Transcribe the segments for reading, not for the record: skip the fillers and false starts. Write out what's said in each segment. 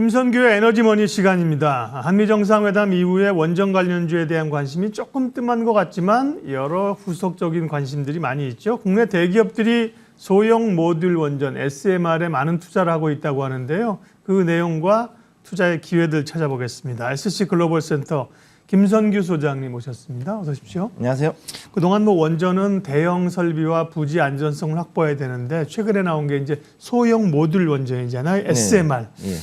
김선규의 에너지머니 시간입니다. 한미정상회담 이후에 원전 관련주에 대한 관심이 조금 뜸한 것 같지만 여러 후속적인 관심들이 많이 있죠. 국내 대기업들이 소형 모듈 원전 SMR에 많은 투자를 하고 있다고 하는데요. 그 내용과 투자의 기회들 찾아보겠습니다. SC글로벌센터 김선규 소장님 모셨습니다. 어서 오십시오. 안녕하세요. 그동안 원전은 대형 설비와 부지 안전성을 확보해야 되는데 최근에 나온 게 이제 소형 모듈 원전이잖아요. SMR. 네. 예.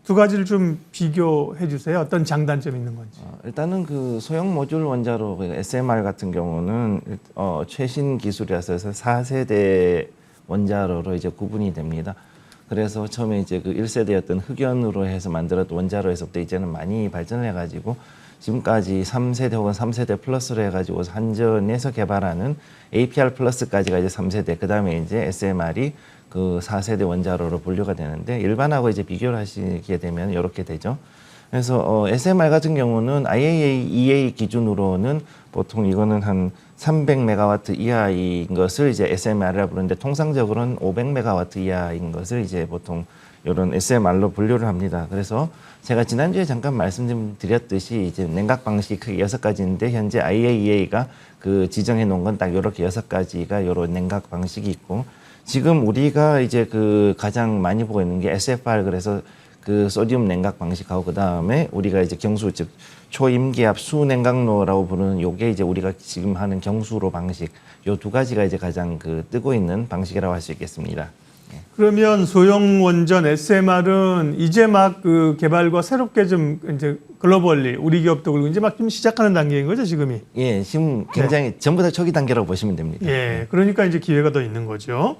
두 가지를 좀 비교해 주세요. 어떤 장단점이 있는 건지. 일단은 그 소형 모듈 원자로 SMR 같은 경우는 최신 기술이라서 4세대 원자로로 이제 구분이 됩니다. 그래서 처음에 이제 그 1세대였던 흑연으로 해서 만들었던 원자로에서부터 이제는 많이 발전을 해가지고 지금까지 3세대 혹은 3세대 플러스로 해가지고 한전에서 개발하는 APR 플러스까지가 이제 3세대, 그 다음에 이제 SMR이 그 4세대 원자로로 분류가 되는데 일반하고 이제 비교를 하시게 되면 이렇게 되죠. 그래서 SMR 같은 경우는 IAEA, EA 기준으로는 보통 이거는 한 300메가와트 이하인 것을 이제 SMR이라 부르는데 통상적으로는 500메가와트 이하인 것을 이제 보통 이런 SMR로 분류를 합니다. 그래서 제가 지난주에 잠깐 말씀드렸듯이 이제 냉각 방식이 크게 6가지인데 현재 IAEA가 그 지정해 놓은 건 딱 이렇게 6가지가 이런 냉각 방식이 있고 지금 우리가 이제 그 가장 많이 보고 있는 게 SFR 그래서 그 소듐 냉각 방식하고 그 다음에 우리가 이제 경수 즉 초임기압 수냉각로라고 부르는 요게 이제 우리가 지금 하는 경수로 방식 요 두 가지가 이제 가장 그 뜨고 있는 방식이라고 할 수 있겠습니다. 그러면 소형 원전 SMR은 이제 막 그 개발과 새롭게 좀 이제 글로벌리 우리 기업도 그리고 이제 막 좀 시작하는 단계인 거죠 지금이? 예, 지금 굉장히 전부 다 초기 단계라고 보시면 됩니다. 예, 그러니까 이제 기회가 더 있는 거죠.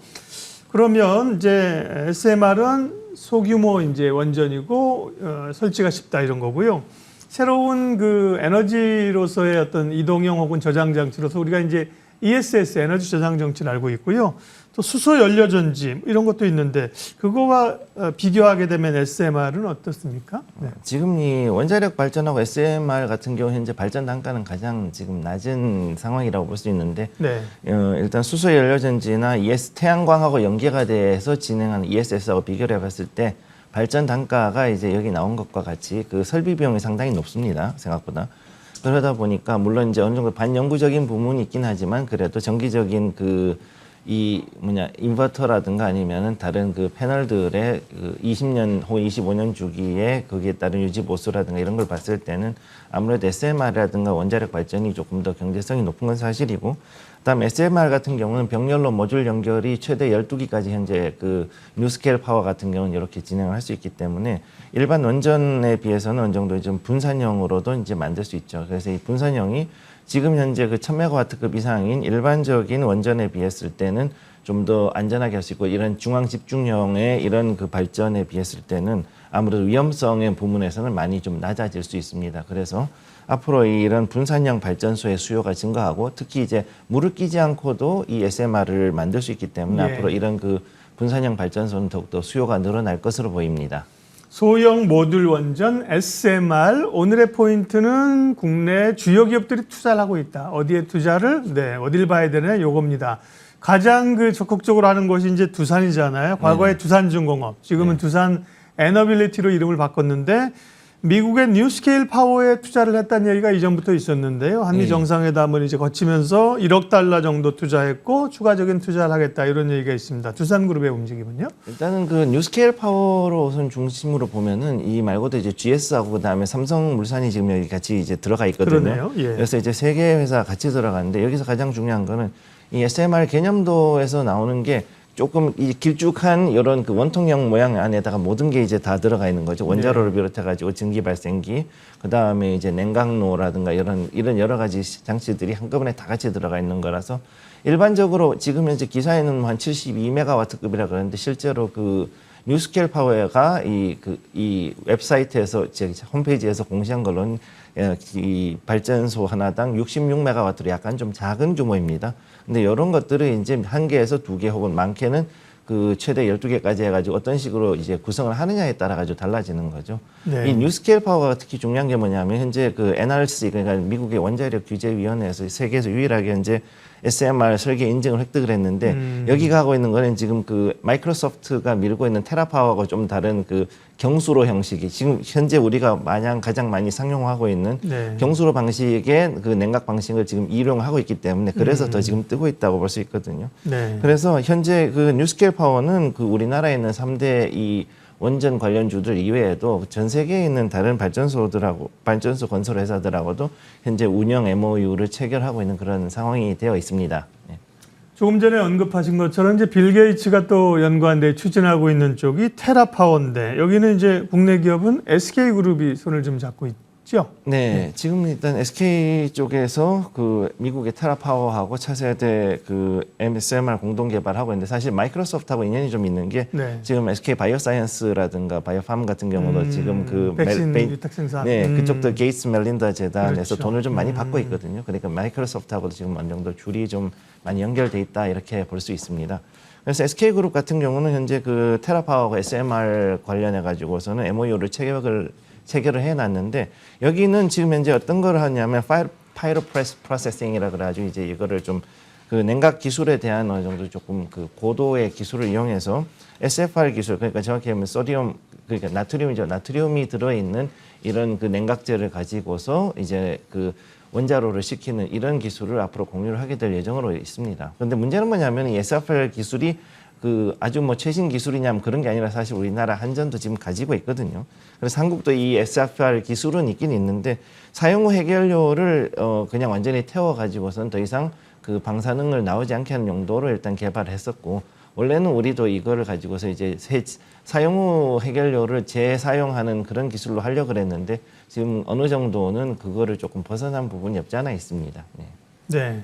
그러면 이제 SMR은 소규모 이제 원전이고 설치가 쉽다 이런 거고요. 새로운 그 에너지로서의 어떤 이동형 혹은 저장 장치로서 우리가 이제 ESS 에너지 저장 장치를 알고 있고요. 또 수소 연료 전지 이런 것도 있는데 그거와 비교하게 되면 SMR은 어떻습니까? 네. 지금 이 원자력 발전하고 SMR 같은 경우 현재 발전 단가는 가장 지금 낮은 상황이라고 볼 수 있는데 네. 일단 수소 연료 전지나 태양광하고 연계가 돼서 진행하는 ESS하고 비교를 해봤을 때 발전 단가가 이제 여기 나온 것과 같이 그 설비 비용이 상당히 높습니다. 생각보다. 그러다 보니까 물론 이제 어느 정도 반영구적인 부분이 있긴 하지만 그래도 정기적인 인버터라든가 아니면은 다른 그 패널들의 그 20년 혹은 25년 주기에 거기에 따른 유지 보수라든가 이런 걸 봤을 때는 아무래도 SMR이라든가 원자력 발전이 조금 더 경제성이 높은 건 사실이고 그다음 SMR 같은 경우는 병렬로 모듈 연결이 최대 12기까지 현재 그 뉴스케일 파워 같은 경우는 이렇게 진행을 할 수 있기 때문에 일반 원전에 비해서는 어느 정도 좀 분산형으로도 이제 만들 수 있죠. 그래서 이 분산형이 지금 현재 그 1000메가와트급 이상인 일반적인 원전에 비했을 때는 좀 더 안전하게 할 수 있고 이런 중앙 집중형의 이런 그 발전에 비했을 때는 아무래도 위험성의 부분에서는 많이 좀 낮아질 수 있습니다. 그래서 앞으로 이런 분산형 발전소의 수요가 증가하고 특히 이제 물을 끼지 않고도 이 SMR을 만들 수 있기 때문에 예. 앞으로 이런 그 분산형 발전소는 더욱더 수요가 늘어날 것으로 보입니다. 소형 모듈 원전 SMR 오늘의 포인트는 국내 주요 기업들이 투자를 하고 있다. 어디에 투자를? 네, 어딜 봐야 되냐? 요겁니다. 가장 그 적극적으로 하는 곳이 이제 두산이잖아요. 과거에 두산중공업, 지금은 두산 에너빌리티로 이름을 바꿨는데 미국의 뉴스케일 파워에 투자를 했다는 얘기가 이전부터 있었는데요. 한미 정상회담을 이제 거치면서 1억 달러 정도 투자했고 추가적인 투자를 하겠다 이런 얘기가 있습니다. 두산그룹의 움직임은요? 일단은 그 뉴스케일 파워로 우선 중심으로 보면은 이 말고도 이제 GS하고 그다음에 삼성물산이 지금 여기 같이 이제 들어가 있거든요. 그러네요. 예. 그래서 이제 세 개 회사 같이 들어가는데 여기서 가장 중요한 거는 이 SMR 개념도에서 나오는 게 조금 이 길쭉한 이런 그 원통형 모양 안에다가 모든 게 이제 다 들어가 있는 거죠. 원자로를 비롯해가지고 전기 발생기, 그 다음에 이제 냉각로라든가 이런 여러 가지 장치들이 한꺼번에 다 같이 들어가 있는 거라서 일반적으로 지금 현재 기사에는 한 72메가와트급이라 그러는데 실제로 그 뉴스케일 파워가 이 웹사이트에서 제 홈페이지에서 공시한 걸로는 이 발전소 하나당 66메가와트로 약간 좀 작은 규모입니다. 근데 이런 것들을 이제 한 개에서 두 개 혹은 많게는 그 최대 12개까지 해가지고 어떤 식으로 이제 구성을 하느냐에 따라 가지고 달라지는 거죠. 네. 이 뉴스케일 파워가 특히 중요한 게 뭐냐면 현재 그 NRC 그러니까 미국의 원자력 규제위원회에서 세계에서 유일하게 현재 SMR 설계 인증을 획득을 했는데 여기가 하고 있는 거는 지금 그 마이크로소프트가 밀고 있는 테라파워하고 좀 다른 그 경수로 형식이 지금 현재 우리가 가장 많이 상용하고 있는 네. 경수로 방식의 그 냉각 방식을 지금 이용하고 있기 때문에 그래서 더 지금 뜨고 있다고 볼 수 있거든요. 네. 그래서 현재 그 뉴스케일 파워는 그 우리나라에 있는 3대 이 원전 관련주들 이외에도 전 세계에 있는 다른 발전소 건설 회사들하고도 현재 운영 MOU를 체결하고 있는 그런 상황이 되어 있습니다. 네. 조금 전에 언급하신 것처럼 이제 빌 게이츠가 또 연관돼 추진하고 있는 쪽이 테라파워인데 여기는 이제 국내 기업은 SK그룹이 손을 좀 잡고 있죠. 네, 지금 일단 SK 쪽에서 그 미국의 테라파워하고 차세대 그 SMR 공동 개발하고 있는데 사실 마이크로소프트하고 인연이 좀 있는 게 네. 지금 SK 바이오사이언스라든가 바이오팜 같은 경우도 지금 그 백신 위탁 생산. 네, 그쪽도 게이츠 멜린다 재단에서 그렇죠. 돈을 좀 많이 받고 있거든요. 그러니까 마이크로소프트하고도 지금 어느 정도 줄이 좀 많이 연결돼 있다 이렇게 볼 수 있습니다. 그래서 SK그룹 같은 경우는 현재 그 테라파워하고 SMR 관련해 가지고서는 MOU를 체결을 해놨는데 여기는 지금 현재 어떤 걸 하냐면 파이로 프로세싱이라 그래가지고 이제 이거를 좀 그 냉각 기술에 대한 어느 정도 조금 그 고도의 기술을 이용해서 SFR 기술 그러니까 정확히 하면 소디움 그러니까 나트륨이죠. 나트륨이 들어있는 이런 그 냉각제를 가지고서 이제 그 원자로를 시키는 이런 기술을 앞으로 공유를 하게 될 예정으로 있습니다. 그런데 문제는 뭐냐면 이 SFR 기술이 그 아주 뭐 최신 기술이냐면 그런 게 아니라 사실 우리나라 한전도 지금 가지고 있거든요. 그래서 한국도 이 SFR 기술은 있긴 있는데 사용 후 해결료를 그냥 완전히 태워 가지고선 더 이상 그 방사능을 나오지 않게 하는 용도로 일단 개발했었고 원래는 우리도 이거를 가지고서 이제 사용 후 해결료를 재사용하는 그런 기술로 하려고 그랬는데 지금 어느 정도는 그거를 조금 벗어난 부분이 없지 않아 있습니다. 네. 네.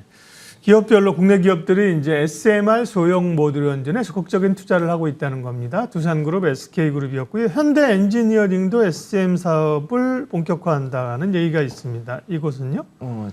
기업별로 국내 기업들이 이제 SMR 소형 모듈 원전에 적극적인 투자를 하고 있다는 겁니다. 두산그룹, SK그룹이었고요. 현대 엔지니어링도 SM 사업을 본격화한다는 얘기가 있습니다. 이곳은요?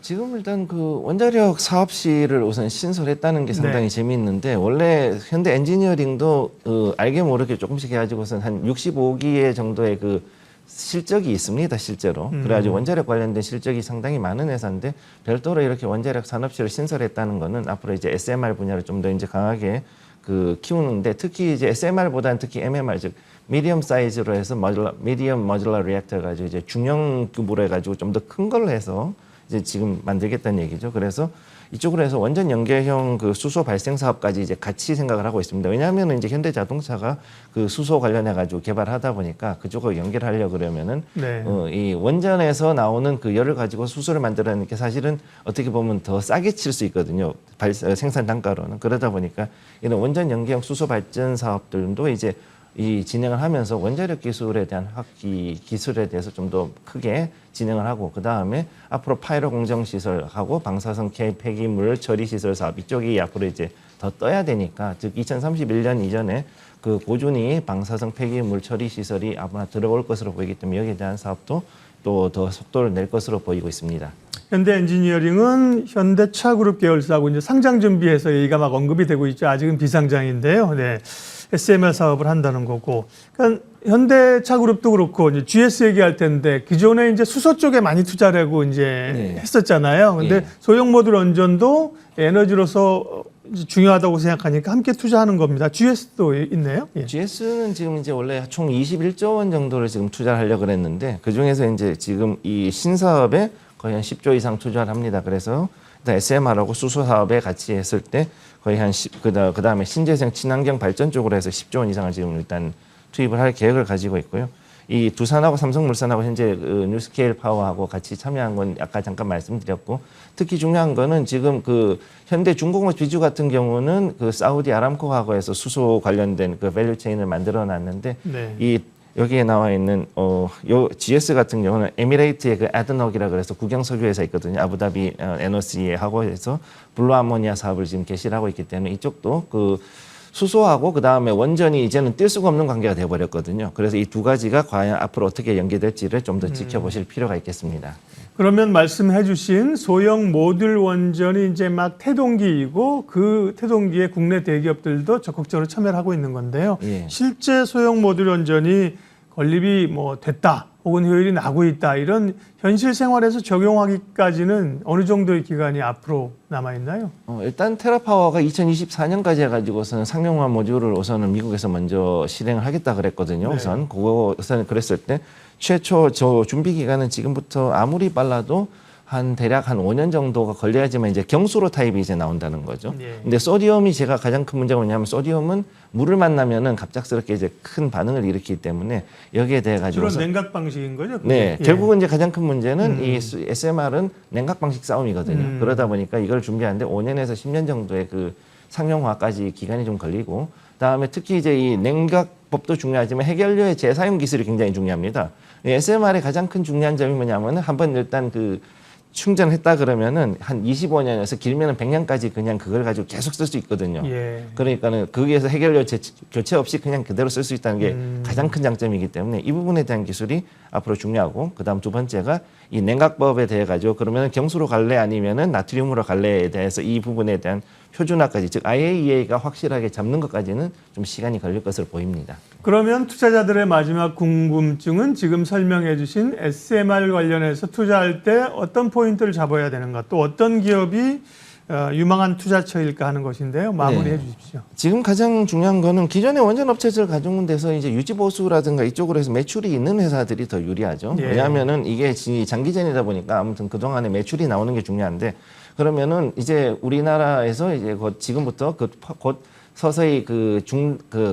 지금 일단 그 원자력 사업실을 우선 신설했다는 게 상당히 재미있는데 원래 현대 엔지니어링도 알게 모르게 조금씩 해가지고선 한 65기의 정도의 그 실적이 있습니다, 실제로. 그래가지고 원자력 관련된 실적이 상당히 많은 회사인데 별도로 이렇게 원자력 산업실을 신설했다는 거는 앞으로 이제 SMR 분야를 좀 더 이제 강하게 그 키우는데 특히 이제 SMR보다는 특히 MMR 즉 미디엄 사이즈로 해서 미디엄 머듈러 리액터 가지고 이제 중형 규모로 해가지고 좀 더 큰 걸로 해서 이제 지금 만들겠다는 얘기죠. 그래서 이쪽으로 해서 원전 연계형 그 수소 발생 사업까지 이제 같이 생각을 하고 있습니다. 왜냐하면 이제 현대자동차가 그 수소 관련해 가지고 개발하다 보니까 그쪽으로 연결하려 그러면은 이 원전에서 나오는 그 열을 가지고 수소를 만들어내는 게 사실은 어떻게 보면 더 싸게 칠 수 있거든요. 생산 단가로는. 그러다 보니까 이런 원전 연계형 수소 발전 사업들도 이제 이 진행을 하면서 원자력 기술에 대한 기술에 대해서 좀 더 크게 진행을 하고 그 다음에 앞으로 파이로 공정 시설하고 방사성 폐기물 처리 시설 사업 이쪽이 앞으로 이제 더 떠야 되니까 즉 2031년 이전에 그 고준위 방사성 폐기물 처리 시설이 아마 들어올 것으로 보이기 때문에 여기에 대한 사업도 또 더 속도를 낼 것으로 보이고 있습니다. 현대 엔지니어링은 현대차그룹 계열사하고 이제 상장 준비해서 얘기가 막 언급이 되고 있죠. 아직은 비상장인데요. 네. SMR 사업을 한다는 거고. 그러니까 현대차그룹도 그렇고 이제 GS 얘기할 텐데 기존에 이제 수소 쪽에 많이 투자를 하고 이제 했었잖아요. 근데 소형 모듈 원전도 에너지로서 중요하다고 생각하니까 함께 투자하는 겁니다. GS도 있네요. 예. GS는 지금 이제 원래 총 21조 원 정도를 지금 투자를 하려고 그랬는데 그 중에서 이제 지금 이 신사업에 거의 한 10조 이상 투자를 합니다. 그래서 일단 SMR하고 수소 사업에 같이 했을 때 거의 한 그다음에 신재생 친환경 발전 쪽으로 해서 10조 원 이상을 지금 일단 투입을 할 계획을 가지고 있고요. 이 두산하고 삼성물산하고 현재 그 뉴스케일 파워하고 같이 참여한 건 아까 잠깐 말씀드렸고 특히 중요한 거는 지금 그 현대중공업 비주 같은 경우는 그 사우디 아람코하고 해서 수소 관련된 그 밸류 체인을 만들어 놨는데 이 여기에 나와 있는 요 GS 같은 경우는 에미레이트의 그 아드녹이라 그래서 국영석유 회사 있거든요. 아부다비 NOC에 하고 해서 블루 아모니아 사업을 지금 개시를 하고 있기 때문에 이쪽도 그 수소하고 그 다음에 원전이 이제는 뗄 수가 없는 관계가 되어버렸거든요. 그래서 이 두 가지가 과연 앞으로 어떻게 연계될지를 좀 더 지켜보실 필요가 있겠습니다. 그러면 말씀해주신 소형 모듈 원전이 이제 막 태동기이고 그 태동기에 국내 대기업들도 적극적으로 참여를 하고 있는 건데요. 실제 소형 모듈 원전이 건립이 뭐 됐다. 혹은 효율이 나고 있다. 이런 현실 생활에서 적용하기까지는 어느 정도의 기간이 앞으로 남아 있나요? 일단 테라파워가 2024년까지 해가지고서는 상용화 모듈을 우선은 미국에서 먼저 실행을 하겠다 그랬거든요. 네. 우선 그랬을 때 최초 저 준비 기간은 지금부터 아무리 빨라도 대략 한 5년 정도가 걸려야지만 이제 경수로 타입이 이제 나온다는 거죠. 예. 근데 소디움이 제가 가장 큰 문제가 뭐냐면 소디움은 물을 만나면은 갑작스럽게 이제 큰 반응을 일으키기 때문에 여기에 대해 주로 가지고서 냉각 방식인 거죠? 그게? 네, 예. 결국은 이제 가장 큰 문제는 이 SMR은 냉각 방식 싸움이거든요. 그러다 보니까 이걸 준비하는데 5년에서 10년 정도의 그 상용화까지 기간이 좀 걸리고, 그다음에 특히 이제 이 냉각법도 중요하지만 해결료의 재사용 기술이 굉장히 중요합니다. SMR의 가장 큰 중요한 점이 뭐냐면은 한번 일단 그 충전했다 그러면은 한 25년에서 길면은 100년까지 그냥 그걸 가지고 계속 쓸 수 있거든요. 예. 그러니까는 거기에서 해결료 교체 없이 그냥 그대로 쓸 수 있다는 게 가장 큰 장점이기 때문에 이 부분에 대한 기술이 앞으로 중요하고, 그다음 두 번째가 이 냉각법에 대해 가지고 그러면 경수로 갈래 아니면은 나트륨으로 갈래에 대해서 이 부분에 대한 표준화까지, 즉 IAEA가 확실하게 잡는 것까지는 좀 시간이 걸릴 것으로 보입니다. 그러면 투자자들의 마지막 궁금증은 지금 설명해 주신 SMR 관련해서 투자할 때 어떤 포인트를 잡아야 되는가, 또 어떤 기업이 유망한 투자처일까 하는 것인데요. 마무리해 주십시오. 지금 가장 중요한 거는 기존의 원전 업체들 가지고 돼서 이제 유지보수라든가 이쪽으로 해서 매출이 있는 회사들이 더 유리하죠. 예. 왜냐하면은 이게 장기전이다 보니까 아무튼 그동안에 매출이 나오는 게 중요한데, 그러면은 이제 우리나라에서 이제 지금부터 곧 서서히 그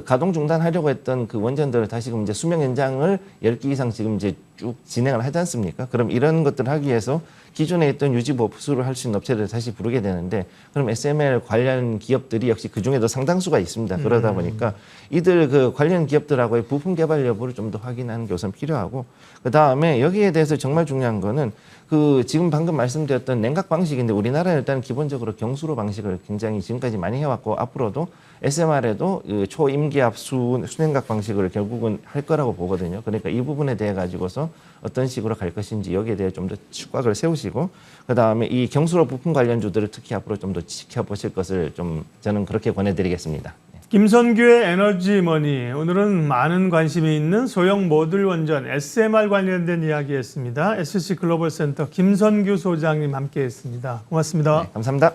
가동 중단하려고 했던 그 원전들을 다시금 이제 수명 연장을 10기 이상 지금 이제 쭉 진행을 하지 않습니까? 그럼 이런 것들을 하기 위해서 기존에 있던 유지 보수를 할 수 있는 업체들을 다시 부르게 되는데, 그럼 SMR 관련 기업들이 역시 그 중에도 상당수가 있습니다. 그러다 보니까 이들 그 관련 기업들하고의 부품 개발 여부를 좀 더 확인하는 게 우선 필요하고, 그 다음에 여기에 대해서 정말 중요한 거는 그 지금 방금 말씀드렸던 냉각 방식인데, 우리나라는 일단 기본적으로 경수로 방식을 굉장히 지금까지 많이 해왔고, 앞으로도 SMR에도 초임기압 수냉각 방식을 결국은 할 거라고 보거든요. 그러니까 이 부분에 대해 가지고서 어떤 식으로 갈 것인지 여기에 대해 좀 더 축각을 세우시고, 그 다음에 이 경수로 부품 관련주들을 특히 앞으로 좀 더 지켜보실 것을 좀 저는 그렇게 권해드리겠습니다. 김선규의 에너지머니, 오늘은 많은 관심이 있는 소형 모듈 원전 SMR 관련된 이야기였습니다. SC 글로벌 센터 김선규 소장님 함께했습니다. 고맙습니다. 네, 감사합니다.